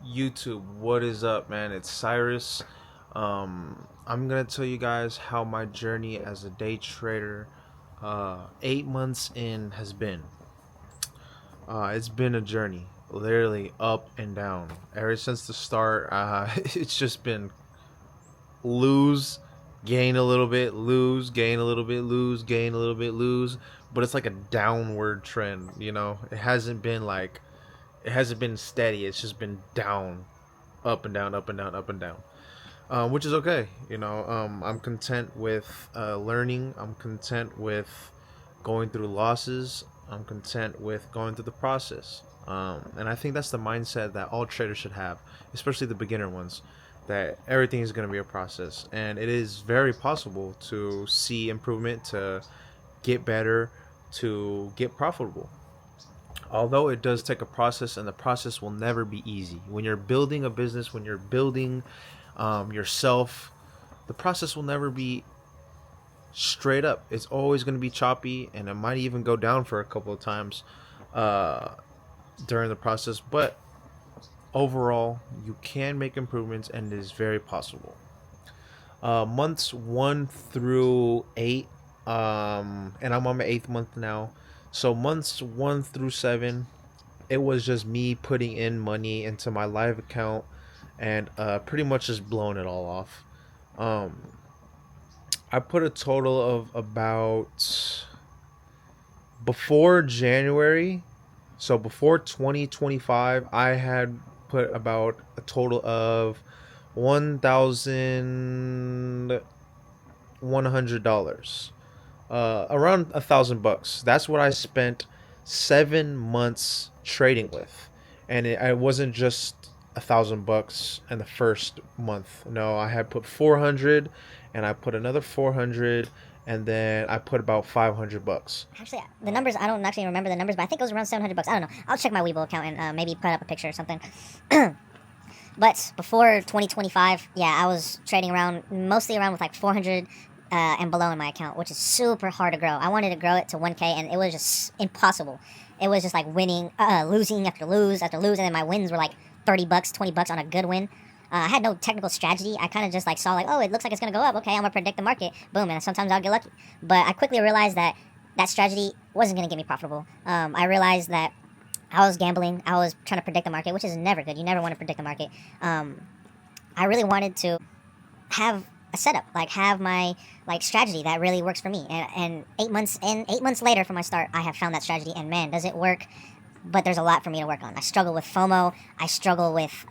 YouTube, what is up, man? It's Cyrus. I'm gonna tell you guys how my journey as a day trader, 8 months in, has been. It's been a journey, literally up and down. Ever since the start, it's just been lose, gain a little bit, lose, gain a little bit, lose, gain a little bit, lose. But it's like a downward trend. It hasn't been steady. It's just been down, up and down, up and down, up and down. Which is okay. I'm content with learning. I'm content with going through losses. I'm content with going through the process. And I think that's the mindset that all traders should have, especially the beginner ones. That everything is going to be a process, and it is very possible to see improvement, to get better, to get profitable. Although it does take a process, and the process will never be easy. When you're building a business, when you're building yourself, the process will never be straight up. It's always going to be choppy, and it might even go down for a couple of times uh, during the process. But overall, you can make improvements, and it is very possible. Months 1 through 8, and I'm on my 8th month now. So months 1 through 7, it was just me putting in money into my live account and pretty much just blowing it all off. Um, I put a total of about before January, so before 2025, I had put about a total of $1,100, around $1,000. That's what I spent 7 months trading with, and I wasn't just $1,000 in the first month. No, I had put 400, and I put another 400, and then I put about $500. Actually, the numbers, I don't actually remember the numbers, but I think it was around $700. I don't know. I'll check my Webull account and maybe put up a picture or something. But before 2025, yeah, I was trading around, mostly around with like 400 and below in my account, which is super hard to grow. I wanted to grow it to 1K, and it was just impossible. It was just like winning, losing after lose after lose, and then my wins were like $30, $20 on a good win. I had no technical strategy. I kind of just like saw like, oh, it looks like it's gonna go up. Okay, I'm gonna predict the market. Boom, and sometimes I'll get lucky. But I quickly realized that that strategy wasn't gonna get me profitable. I realized that I was gambling. I was trying to predict the market, which is never good. You never want to predict the market. I really wanted to have a setup, like have my like strategy that really works for me. And 8 months in, 8 months later from my start, I have found that strategy, and man, does it work! But there's a lot for me to work on. I struggle with FOMO. I struggle with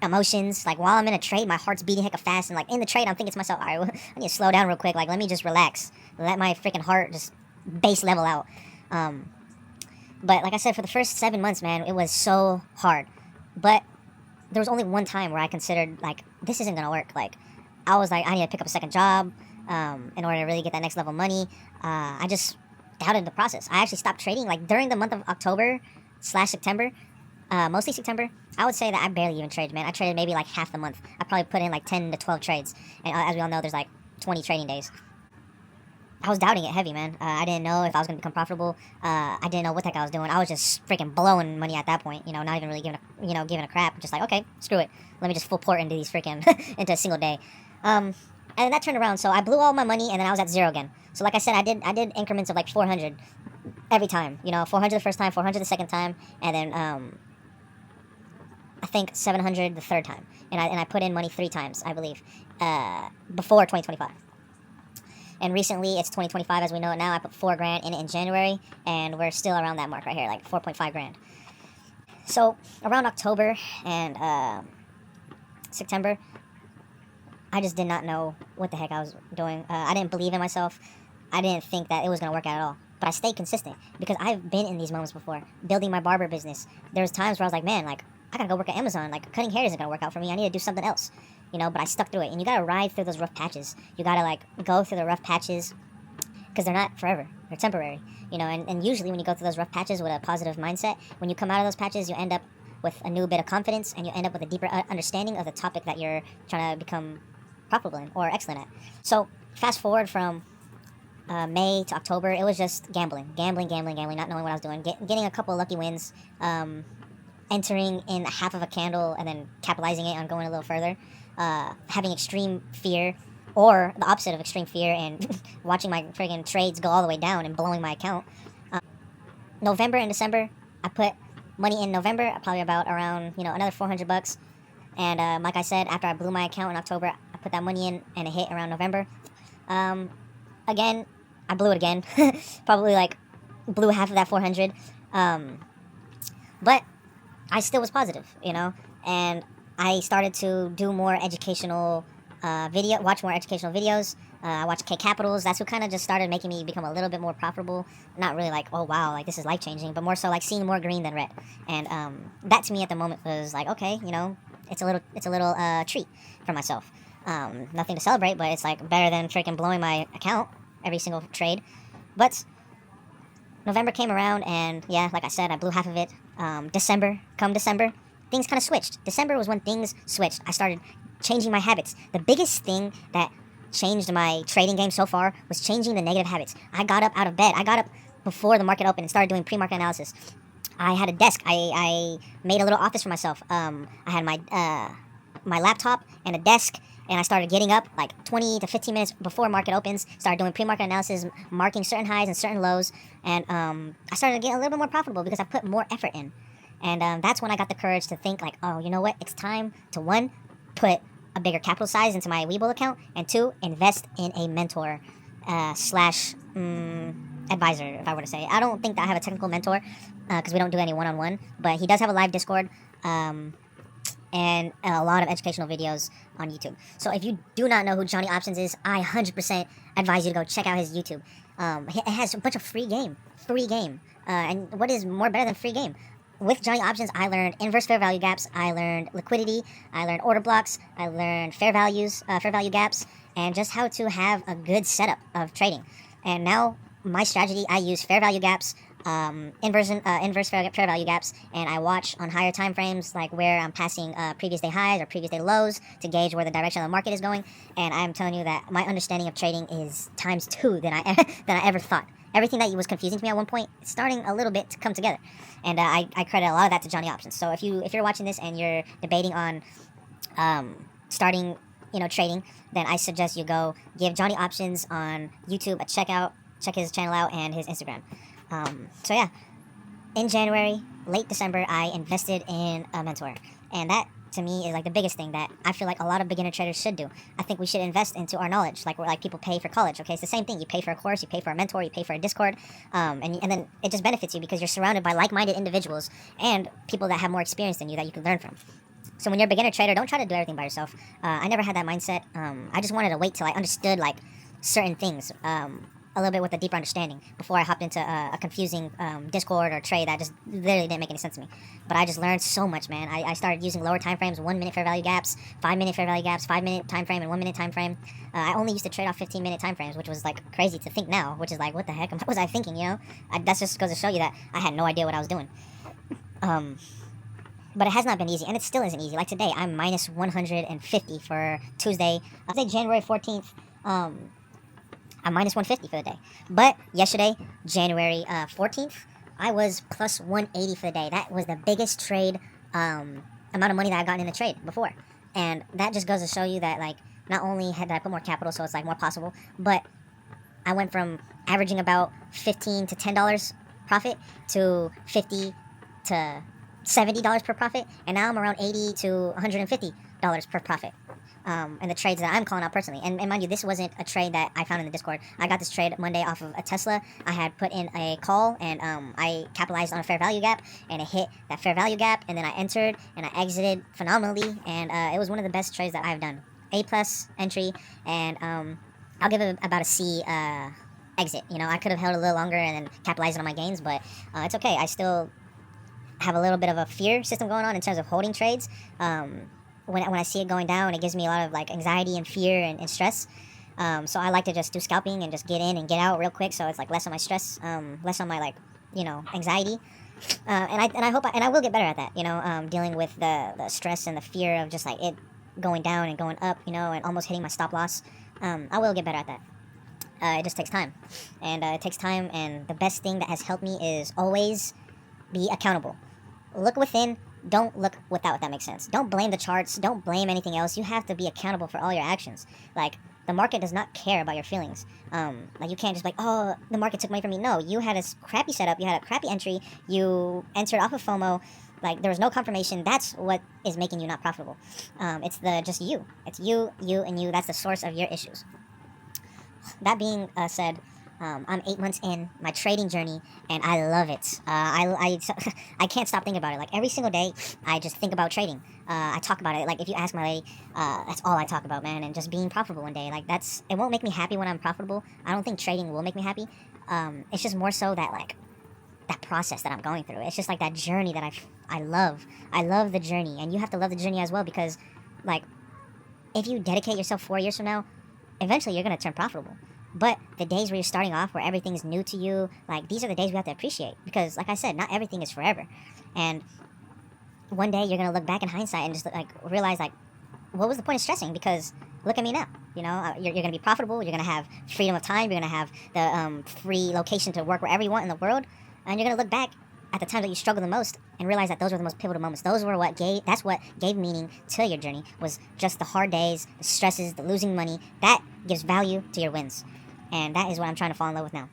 emotions. Like while I'm in a trade, my heart's beating hecka fast, and like in the trade, I'm thinking to myself, all right, well, I need to slow down real quick. Like let me just relax, let my freaking heart just base level out. Um, but like I said, for the first 7 months, man, it was so hard. But there was only one time where I considered like this isn't gonna work. Like I was like I need to pick up a second job in order to really get that next level money. I just doubted the process. I actually stopped trading like during the month of October/September, mostly September. I would say that I barely even traded, man. I traded maybe like half the month. I probably put in like 10 to 12 trades, and as we all know, there's like 20 trading days. I was doubting it heavy, man. I didn't know if I was going to become profitable. I didn't know what the heck I was doing. I was just freaking blowing money at that point. Not even really giving a crap. Just like, okay, screw it. Let me just full port into these freaking into a single day. And then that turned around. So I blew all my money, and then I was at zero again. So like I said, I did increments of like 400 every time. 400 the first time, 400 the second time, and then I think 700 the third time. And I put in money 3 times, I believe, before 2025. And recently, it's 2025 as we know it now. I put $4 grand in it in January, and we're still around that mark right here, like 4.5 grand. So around October and September, I just did not know what the heck I was doing. I didn't believe in myself. I didn't think that it was going to work out at all. But I stayed consistent because I've been in these moments before, building my barber business. There's times where I was like, man, like, I gotta go work at Amazon. Like, cutting hair isn't gonna work out for me. I need to do something else. But I stuck through it. And you gotta ride through those rough patches. You gotta, like, go through the rough patches because they're not forever. They're temporary. And usually when you go through those rough patches with a positive mindset, when you come out of those patches, you end up with a new bit of confidence, and you end up with a deeper understanding of the topic that you're trying to become profitable in or excellent at. So, fast forward from May to October, it was just gambling, not knowing what I was doing, getting a couple of lucky wins, entering in half of a candle and then capitalizing it on going a little further, having extreme fear, or the opposite of extreme fear and watching my friggin' trades go all the way down and blowing my account. November and December, I put money in November, probably about around, another $400. And like I said, after I blew my account in October, I put that money in and it hit around November. Again, I blew it again. Probably like blew half of that 400. But I still was positive, and I started to do more educational watch more educational videos. I watched K Capitals. That's what kind of just started making me become a little bit more profitable. Not really like, oh wow, like this is life changing, but more so like seeing more green than red. And that to me at the moment was like, okay, it's a little treat for myself. Nothing to celebrate, but it's like better than freaking blowing my account every single trade. But November came around, and yeah, like I said, I blew half of it. December, things kind of switched. December was when things switched. I started changing my habits. The biggest thing that changed my trading game so far was changing the negative habits. I got up out of bed. I got up before the market opened and started doing pre-market analysis. I had a desk. I made a little office for myself. I had my laptop and a desk, and I started getting up like 20 to 15 minutes before market opens, started doing pre-market analysis, marking certain highs and certain lows, and I started getting a little bit more profitable because I put more effort in. And that's when I got the courage to think like, oh, you know what? It's time to, one, put a bigger capital size into my Webull account, and two, invest in a mentor slash advisor, if I were to say. I don't think that I have a technical mentor because we don't do any one-on-one, but he does have a live Discord and a lot of educational videos on YouTube. So if you do not know who Johnny Options is, I 100% advise you to go check out his YouTube. It has a bunch of free game. And what is more better than free game? With Johnny Options, I learned inverse fair value gaps, I learned liquidity, I learned order blocks, I learned fair value gaps, and just how to have a good setup of trading. And now my strategy, I use fair value gaps, inverse fair value gaps, and I watch on higher time frames, like where I'm passing previous day highs or previous day lows to gauge where the direction of the market is going. And I'm telling you that my understanding of trading is times 2 than I ever thought. Everything that was confusing to me at one point, it's starting a little bit to come together. And I credit a lot of that to Johnny Options. So if you're watching this and you're debating on starting trading, then I suggest you go give Johnny Options on YouTube a check his channel out and his Instagram. So yeah, in January, late December, I invested in a mentor, and that to me is like the biggest thing that I feel like a lot of beginner traders should do. I think we should invest into our knowledge, like people pay for college. Okay, it's the same thing. You pay for a course, you pay for a mentor, you pay for a Discord, and then it just benefits you because you're surrounded by like-minded individuals and people that have more experience than you that you can learn from. So when you're a beginner trader, don't try to do everything by yourself. I never had that mindset. I just wanted to wait till I understood like certain things a little bit with a deeper understanding before I hopped into a confusing Discord or trade that just literally didn't make any sense to me. But I just learned so much, man. I started using lower time frames, 1 minute fair value gaps, 5 minute fair value gaps, 5 minute time frame, and 1 minute time frame. I only used to trade off 15 minute time frames, which was like crazy to think now, which is like, what the heck? What was I thinking, That's just goes to show you that I had no idea what I was doing. But it has not been easy, and it still isn't easy. Like today, I'm minus 150 for Tuesday, January 14th. I'm minus 150 for the day. But yesterday, January 14th, I was plus 180 for the day. That was the biggest trade amount of money that I've gotten in a trade before. And that just goes to show you that, like, not only had I put more capital, so it's, like, more possible, but I went from averaging about $15 to $10 profit to $50 to $70 per profit, and now I'm around $80 to $150 per profit. And the trades that I'm calling out personally. And mind you, this wasn't a trade that I found in the Discord. I got this trade Monday off of a Tesla. I had put in a call, and I capitalized on a fair value gap, and it hit that fair value gap, and then I entered, and I exited phenomenally, and it was one of the best trades that I've done. A+ entry, and I'll give it about a C exit. I could have held a little longer and then capitalized on my gains, but it's okay. I still have a little bit of a fear system going on in terms of holding trades. When I see it going down, it gives me a lot of like anxiety and fear and stress. So I like to just do scalping and just get in and get out real quick. So it's like less on my stress, less on my anxiety. And I hope I will get better at that. Dealing with the stress and the fear of just like it going down and going up. And almost hitting my stop loss. I will get better at that. It just takes time, and it takes time. And the best thing that has helped me is always be accountable. Look within. don't look without, if that makes sense. Don't blame the charts. Don't blame anything else. You have to be accountable for all your actions. Like, the market does not care about your feelings. Like, you can't just be like, oh, the market took money from me. No, you had a crappy setup. You had a crappy entry. You entered off of FOMO. Like, there was no confirmation. That's what is making you not profitable. It's just you. It's you, and you. That's the source of your issues. That being said, I'm 8 months in my trading journey, and I love it. I can't stop thinking about it. Like, every single day, I just think about trading. I talk about it. Like, if you ask my lady, that's all I talk about, man. And just being profitable one day. Like, it won't make me happy when I'm profitable. I don't think trading will make me happy. It's just more so that, like, that process that I'm going through. It's just like that journey that I love. I love the journey, and you have to love the journey as well, because, like, if you dedicate yourself 4 years from now, eventually you're going to turn profitable. But the days where you're starting off, where everything is new to you, like, these are the days we have to appreciate. Because, like I said, not everything is forever. And one day you're going to look back in hindsight and just, like, realize, like, what was the point of stressing? Because look at me now. You know, you're going to be profitable. You're going to have freedom of time. You're going to have the free location to work wherever you want in the world. And you're going to look back at the times that you struggled the most and realize that those were the most pivotal moments. That's what gave meaning to your journey, was just the hard days, the stresses, the losing money. That gives value to your wins. And that is what I'm trying to fall in love with now.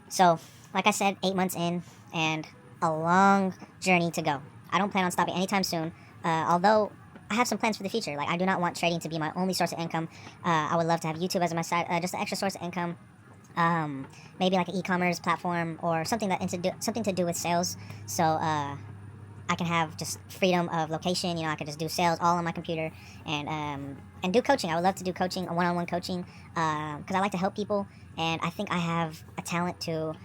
So, like I said, 8 months in, and a long journey to go. I don't plan on stopping anytime soon, although I have some plans for the future. Like, I do not want trading to be my only source of income. I would love to have YouTube as my side, just an extra source of income. Maybe like an e-commerce platform, or something to do with sales. So, I can have just freedom of location. You know, I could just do sales all on my computer, and do coaching. I would love to do coaching, a one-on-one coaching, because I like to help people, and I think I have a talent to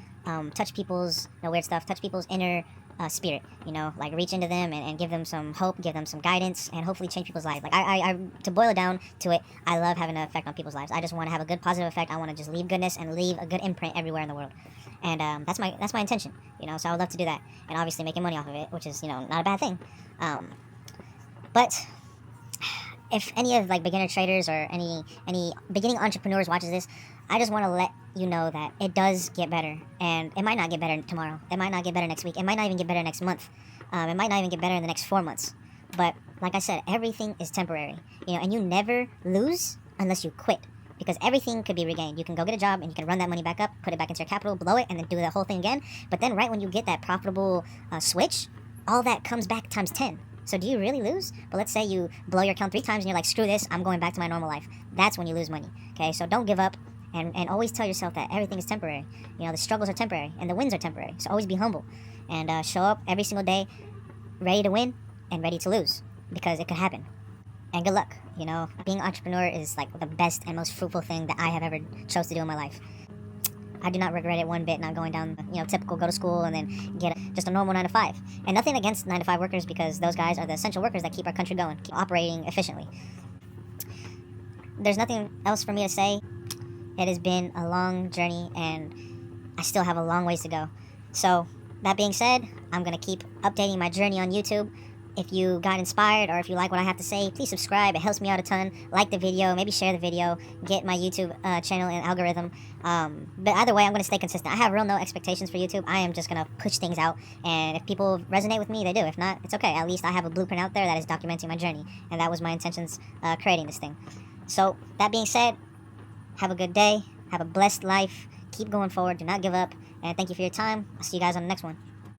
touch people's, weird stuff, touch people's inner spirit. You know, like, reach into them and give them some hope, give them some guidance, and hopefully change people's lives. Like, I to boil it down to it, I love having an effect on people's lives. I just want to have a good positive effect. I want to just leave goodness and leave a good imprint everywhere in the world. And that's my intention, you know. So I would love to do that, and obviously making money off of it, which is, you know, not a bad thing. But if any of, like, beginner traders or any beginning entrepreneurs watches this, I just want to let you know that it does get better, and it might not get better tomorrow. It might not get better next week. It might not even get better next month. It might not even get better in the next 4 months. But like I said, everything is temporary, you know, and you never lose unless you quit. Because everything could be regained. You can go get a job, and you can run that money back up, put it back into your capital, blow it, and then do the whole thing again. But then right when you get that profitable switch, all that comes back times 10. So do you really lose? But let's say you blow your account 3 times, and you're like, screw this, I'm going back to my normal life. That's when you lose money. Okay, so don't give up, and always tell yourself that everything is temporary. You know, the struggles are temporary, and the wins are temporary. So always be humble, and show up every single day ready to win and ready to lose, because it could happen. And good luck. You know, being an entrepreneur is, like, the best and most fruitful thing that I have ever chose to do in my life. I do not regret it one bit, not going down, you know, typical go to school and then get just a normal 9 to 5. And nothing against 9 to 5 workers, because those guys are the essential workers that keep our country going, keep operating efficiently. There's nothing else for me to say. It has been a long journey, and I still have a long ways to go. So, that being said, I'm going to keep updating my journey on YouTube. If you got inspired, or if you like what I have to say, please subscribe. It helps me out a ton. Like the video, maybe share the video, get my YouTube channel and algorithm. But either way, I'm going to stay consistent. I have no expectations for YouTube. I am just going to push things out. And if people resonate with me, they do. If not, it's okay. At least I have a blueprint out there that is documenting my journey. And that was my intentions creating this thing. So, that being said, have a good day. Have a blessed life. Keep going forward. Do not give up. And thank you for your time. I'll see you guys on the next one.